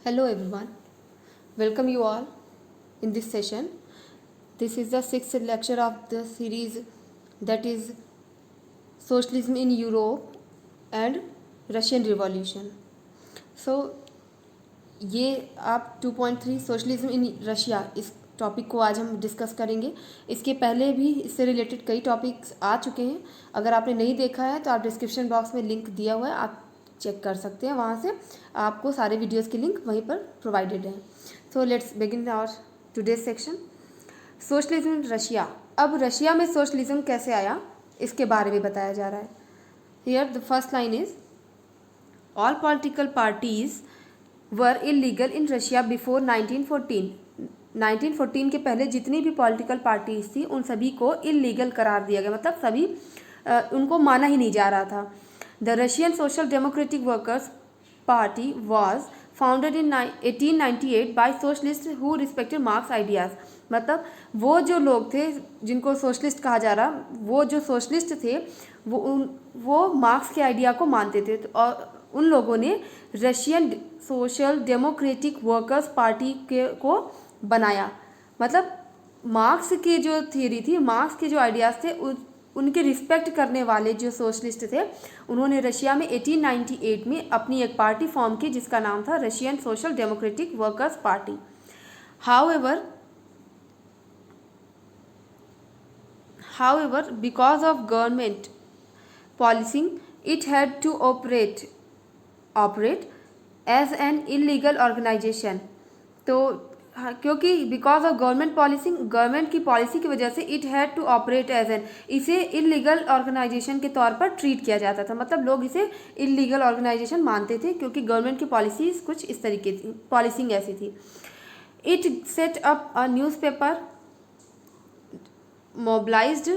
Hello everyone, welcome you all in this session. This is the sixth lecture of the series, that is Socialism in Europe and Russian Revolution. So ये आप 2.3 socialism in Russia इस topic को आज हम discuss करेंगे। इसके पहले भी इससे रिलेटेड कई टॉपिक्स आ चुके हैं। अगर आपने नहीं देखा है तो आप डिस्क्रिप्शन बॉक्स में लिंक दिया हुआ है, आप चेक कर सकते हैं, वहाँ से आपको सारे वीडियोस के लिंक वहीं पर प्रोवाइडेड हैं। So let's begin our today's section, socialism in Russia. अब रशिया में सोशलिज्म कैसे आया इसके बारे में बताया जा रहा है। Here the first line is, all political parties were illegal in Russia before 1914। 1914 के पहले जितनी भी पॉलिटिकल पार्टीज थी उन सभी को इलीगल करार दिया गया, मतलब सभी उनको माना ही नहीं जा रहा था। The Russian social democratic workers party was founded in 1898 by socialist who respected Marx ideas. मतलब वो जो लोग थे जिनको सोशलिस्ट कहा जा रहा, वो जो सोशलिस्ट थे वो मार्क्स के आइडिया को मानते थे, और उन लोगों ने Russian social democratic workers party को बनाया। मतलब मार्क्स की जो थ्योरी थी, मार्क्स के जो आइडियाज़ थे, उनके रिस्पेक्ट करने वाले जो सोशलिस्ट थे, उन्होंने रशिया में 1898 में अपनी एक पार्टी फॉर्म की जिसका नाम था Russian social democratic workers party. However, because of government policing, it had to operate as an illegal organization। तो क्योंकि because of government policy, government की पॉलिसी की वजह से it had to operate as an, इसे इलीगल ऑर्गेनाइजेशन के तौर पर ट्रीट किया जाता था। मतलब लोग इसे इलीगल ऑर्गेनाइजेशन मानते थे क्योंकि गवर्नमेंट की पॉलिसी कुछ इस तरीके थी, पॉलिसिंग ऐसी थी। It set up a newspaper, mobilised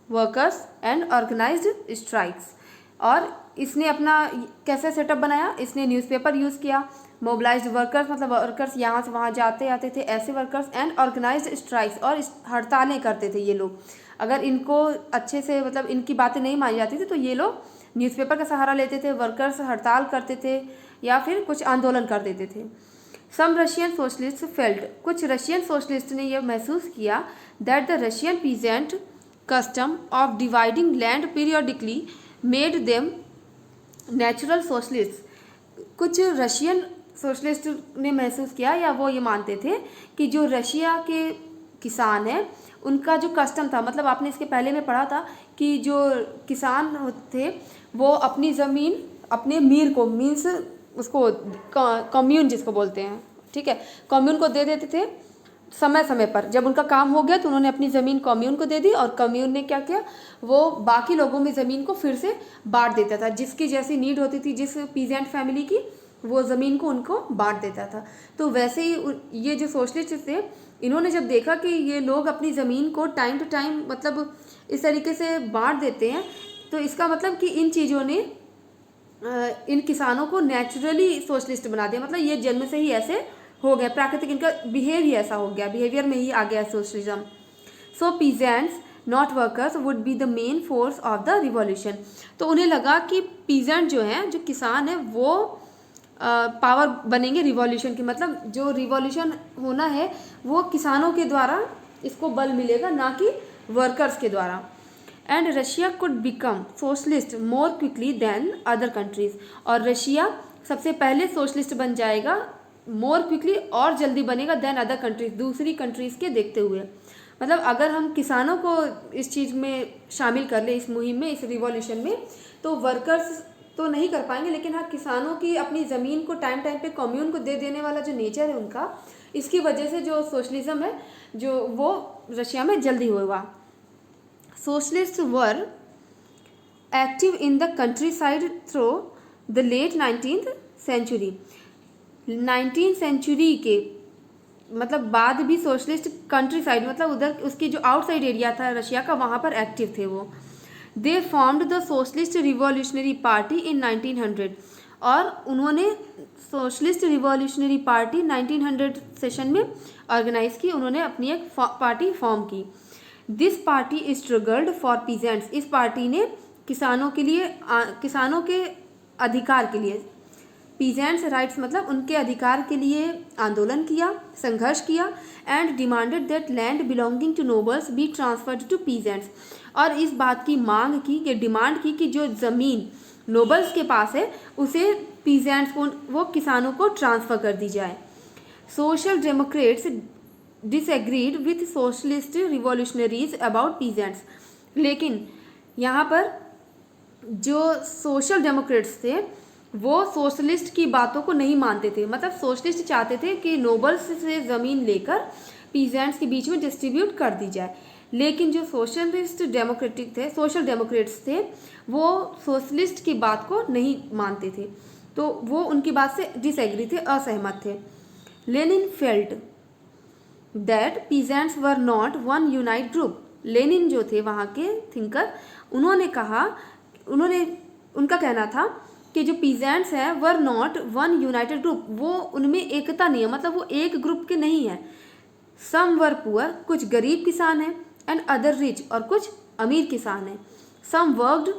workers and organised strikes. और इसने अपना कैसे सेटअप बनाया, इसने न्यूज़पेपर यूज़ किया, मोबिलाइज्ड वर्कर्स मतलब वर्कर्स यहाँ से वहाँ जाते आते थे, ऐसे वर्कर्स, एंड ऑर्गेनाइज्ड स्ट्राइक्स, और हड़तालें करते थे ये लोग। अगर इनको अच्छे से मतलब इनकी बातें नहीं मानी जाती थी तो ये लोग न्यूज़पेपर का सहारा लेते थे, वर्कर्स हड़ताल करते थे या फिर कुछ आंदोलन कर देते थे। सम रशियन सोशलिस्ट फेल्ट, कुछ रशियन सोशलिस्ट ने यह महसूस किया that the Russian peasant custom of dividing land periodically made them natural socialist. कुछ रशियन सोशलिस्ट ने महसूस किया या वो ये मानते थे कि जो रशिया के किसान हैं उनका जो कस्टम था, मतलब आपने इसके पहले में पढ़ा था कि जो किसान थे वो अपनी ज़मीन अपने मीर को, मीन्स उसको कम्यून जिसको बोलते हैं, ठीक है, कम्यून को दे देते थे समय समय पर। जब उनका काम हो गया तो उन्होंने अपनी ज़मीन कम्यून को दे दी, और कम्यून ने क्या किया, वो बाकी लोगों में ज़मीन को फिर से बांट देता था। जिसकी जैसी नीड होती थी, जिस पीजेंट फैमिली की, वो ज़मीन को उनको बांट देता था। तो वैसे ही ये जो सोशलिस्ट थे, इन्होंने जब देखा कि ये लोग अपनी ज़मीन को टाइम टू टाइम मतलब इस तरीके से बांट देते हैं, तो इसका मतलब कि इन चीज़ों ने इन किसानों को नेचुरली सोशलिस्ट बना दिया। मतलब ये जन्म से ही ऐसे हो गया, प्राकृतिक इनका बिहेव ही ऐसा हो गया, बिहेवियर में ही आ गया socialism. So peasants not workers would be the main force of the revolution. तो उन्हें लगा कि पीजेंट जो हैं, जो किसान हैं, वो पावर बनेंगे रिवॉल्यूशन की। मतलब जो रिवॉल्यूशन होना है वो किसानों के द्वारा इसको बल मिलेगा, ना कि वर्कर्स के द्वारा। And Russia could become socialist more quickly than other countries. और रशिया सबसे पहले सोशलिस्ट बन जाएगा मोर क्विकली, और जल्दी बनेगा देन अदर कंट्रीज, दूसरी कंट्रीज़ के देखते हुए। मतलब अगर हम किसानों को इस चीज़ में शामिल कर ले, इस मुहिम में, इस रिवॉल्यूशन में, तो वर्कर्स तो नहीं कर पाएंगे, लेकिन हाँ किसानों की अपनी ज़मीन को टाइम टाइम पे कम्यून को दे देने वाला जो नेचर है उनका, इसकी वजह से जो सोशलिज्म है जो वो रशिया में जल्दी हुआ। Socialist were active in the countryside through the late 19th century. 19th century के मतलब बाद भी सोशलिस्ट कंट्री साइड, मतलब उधर उसकी जो आउटसाइड एरिया था रशिया का, वहाँ पर एक्टिव थे वो। दे formed the socialist revolutionary party इन 1900। और उन्होंने सोशलिस्ट रिवॉल्यूशनरी पार्टी 1900 सेशन में ऑर्गेनाइज की, उन्होंने अपनी एक पार्टी फॉर्म की। This party struggled for peasants. इस पार्टी ने किसानों के लिए, किसानों के अधिकार के लिए, पीजेंट्स राइट्स मतलब उनके अधिकार के लिए आंदोलन किया, संघर्ष किया। And demanded that land belonging to nobles be transferred to peasants, और इस बात की मांग की कि डिमांड की कि जो ज़मीन नोबल्स के पास है उसे पीजेंट्स को, वो किसानों को ट्रांसफ़र कर दी जाए। Social Democrats disagreed with socialist revolutionaries about peasants, लेकिन यहाँ पर जो सोशल डेमोक्रेट्स थे वो सोशलिस्ट की बातों को नहीं मानते थे। मतलब सोशलिस्ट चाहते थे कि नोबल्स से ज़मीन लेकर पीजेंट्स के बीच में डिस्ट्रीब्यूट कर दी जाए, लेकिन जो सोशल डेमोक्रेट्स थे वो सोशलिस्ट की बात को नहीं मानते थे, तो वो उनकी बात से डिसएग्री थे, असहमत थे। Lenin felt that peasants were not one unite group, Lenin जो थे वहाँ के थिंकर, उनका कहना था कि जो पीजेंट्स हैं were not one United group, वो उनमें एकता नहीं है, मतलब वो एक ग्रुप के नहीं है। सम वर पुअर, कुछ गरीब किसान हैं, एंड अदर रिच, और कुछ अमीर किसान हैं। Some worked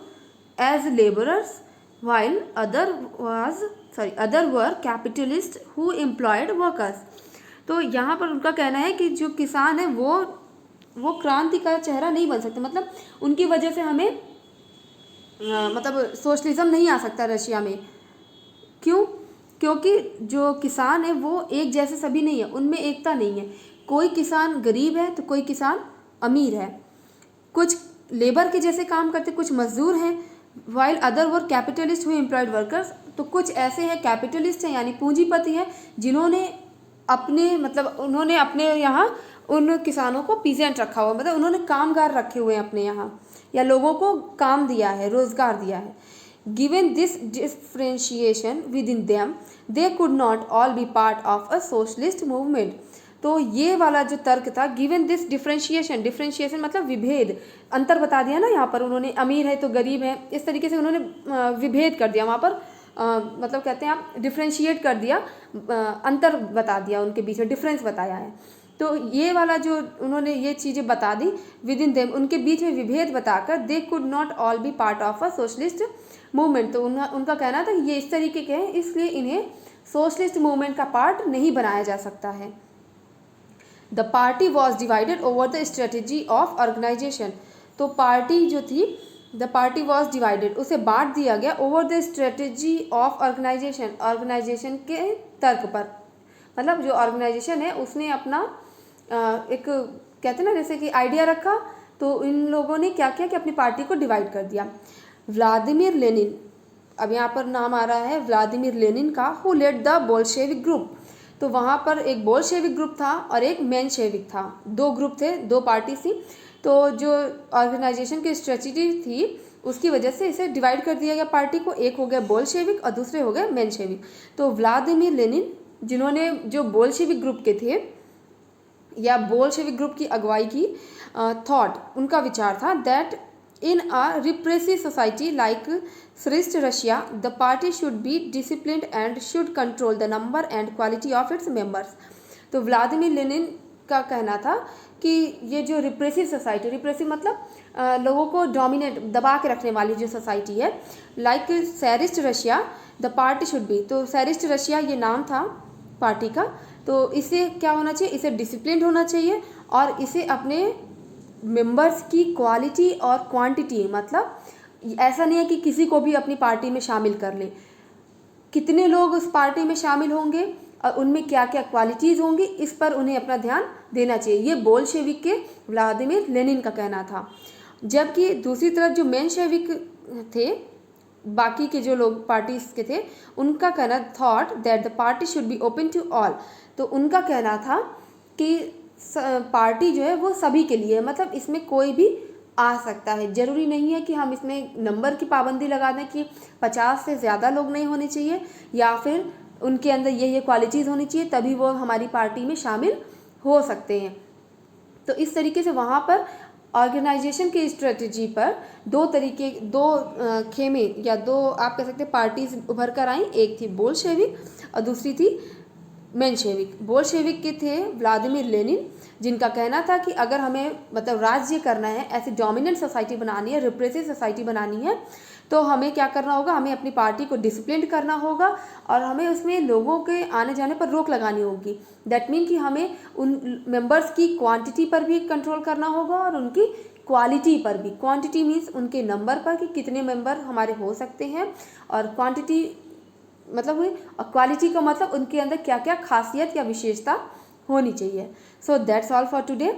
as labourers while other were capitalist who employed workers. तो यहाँ पर उनका कहना है कि जो किसान है वो क्रांति का चेहरा नहीं बन सकते, मतलब उनकी वजह से हमें मतलब सोशलिज्म नहीं आ सकता रशिया में। क्यों? क्योंकि जो किसान है वो एक जैसे सभी नहीं है, उनमें एकता नहीं है। कोई किसान गरीब है तो कोई किसान अमीर है, कुछ लेबर के जैसे काम करते, कुछ मजदूर हैं। While other were capitalist who employed workers, तो कुछ ऐसे हैं कैपिटलिस्ट हैं यानी पूंजीपति हैं जिन्होंने उन्होंने अपने यहाँ उन किसानों को पीजेंट रखा हुआ, मतलब उन्होंने कामगार रखे हुए हैं अपने यहाँ, या लोगों को काम दिया है, रोजगार दिया है। Given this differentiation with in them they could not all B part of a socialist movement. तो ये वाला जो तर्क था, गिवन दिस डिफरेंशिएशन मतलब विभेद, अंतर बता दिया ना यहाँ पर उन्होंने, अमीर है तो गरीब है, इस तरीके से उन्होंने विभेद कर दिया वहाँ पर, मतलब कहते हैं आप डिफरेंशिएट कर दिया, अंतर बता दिया उनके बीच में, डिफरेंस बताया है। तो ये वाला जो उन्होंने ये चीज़ें बता दी विद इन देम, उनके बीच में विभेद बताकर, they could not all B part of a socialist movement. तो उनका कहना था ये इस तरीके के हैं, इसलिए इन्हें सोशलिस्ट मूवमेंट का पार्ट नहीं बनाया जा सकता है। The party was divided over the strategy of organisation, तो पार्टी जो थी, द पार्टी वॉज डिवाइडेड, उसे बांट दिया गया, over the strategy of organisation के तर्क पर। मतलब जो ऑर्गेनाइजेशन है उसने अपना एक कहते हैं ना जैसे कि आइडिया रखा, तो इन लोगों ने क्या किया कि अपनी पार्टी को डिवाइड कर दिया। व्लादिमीर लेनिन, अब यहाँ पर नाम आ रहा है व्लादिमीर लेनिन का, who led the Bolshevik group, तो वहाँ पर एक बोल्शेविक ग्रुप था और एक मेंशेविक था, दो ग्रुप थे, दो पार्टी थी। तो जो ऑर्गेनाइजेशन की स्ट्रेटजी थी उसकी वजह से इसे डिवाइड कर दिया गया पार्टी को, एक हो गया बोल्शेविक और दूसरे हो गए मेंशेविक। तो व्लादिमीर लेनिन जिन्होंने जो बोल्शेविक ग्रुप के थे या बोल्शेविक ग्रुप की अगुवाई की, थॉट, उनका विचार था that in a repressive society like श्रेष्ठ Russia the party should be disciplined and should control the number and quality of its members. तो व्लादिमीर लेनिन का कहना था कि ये जो रिप्रेसिव सोसाइटी, रिप्रेसिव मतलब लोगों को डोमिनेट, दबा के रखने वाली जो सोसाइटी है, like tsarist Russia the party should be, तो सैरिस्ट रशिया ये नाम था पार्टी का, तो इसे क्या होना चाहिए, इसे डिसिप्लिन होना चाहिए और इसे अपने मेंबर्स की क्वालिटी और क्वांटिटी, मतलब ऐसा नहीं है कि किसी को भी अपनी पार्टी में शामिल कर ले, कितने लोग उस पार्टी में शामिल होंगे और उनमें क्या क्या क्वालिटीज़ होंगी, इस पर उन्हें अपना ध्यान देना चाहिए। ये बोल्शेविक के व्लादिमीर लेनिन का कहना था। जबकि दूसरी तरफ जो मेंशेविक थे, बाकी के जो लोग पार्टीज के थे, उनका कहना thought that the party should be open to all, तो उनका कहना था कि पार्टी जो है वो सभी के लिए, मतलब इसमें कोई भी आ सकता है, ज़रूरी नहीं है कि हम इसमें नंबर की पाबंदी लगा दें कि 50 से ज़्यादा लोग नहीं होने चाहिए या फिर उनके अंदर ये क्वालिटीज़ होनी चाहिए तभी वो हमारी पार्टी में शामिल हो सकते हैं। तो इस तरीके से वहाँ पर ऑर्गेनाइजेशन की स्ट्रेटजी पर दो खेमे या दो आप कह सकते हैं पार्टीज उभर कर आई, एक थी बोल्शेविक और दूसरी थी मेंशेविक। बोल्शेविक के थे व्लादिमीर लेनिन, जिनका कहना था कि अगर हमें मतलब राज्य करना है, ऐसी डोमिनेंट सोसाइटी बनानी है, रिप्रेसिव सोसाइटी बनानी है, तो हमें क्या करना होगा, हमें अपनी पार्टी को डिसिप्लिन करना होगा और हमें उसमें लोगों के आने जाने पर रोक लगानी होगी। दैट मीन कि हमें उन मेंबर्स की क्वांटिटी पर भी कंट्रोल करना होगा और उनकी क्वालिटी पर भी। क्वांटिटी मीन्स उनके नंबर पर कि कितने मेंबर हमारे हो सकते हैं, और क्वांटिटी मतलब हुई, और क्वालिटी का मतलब उनके अंदर क्या क्या खासियत या विशेषता होनी चाहिए। So that's all for today.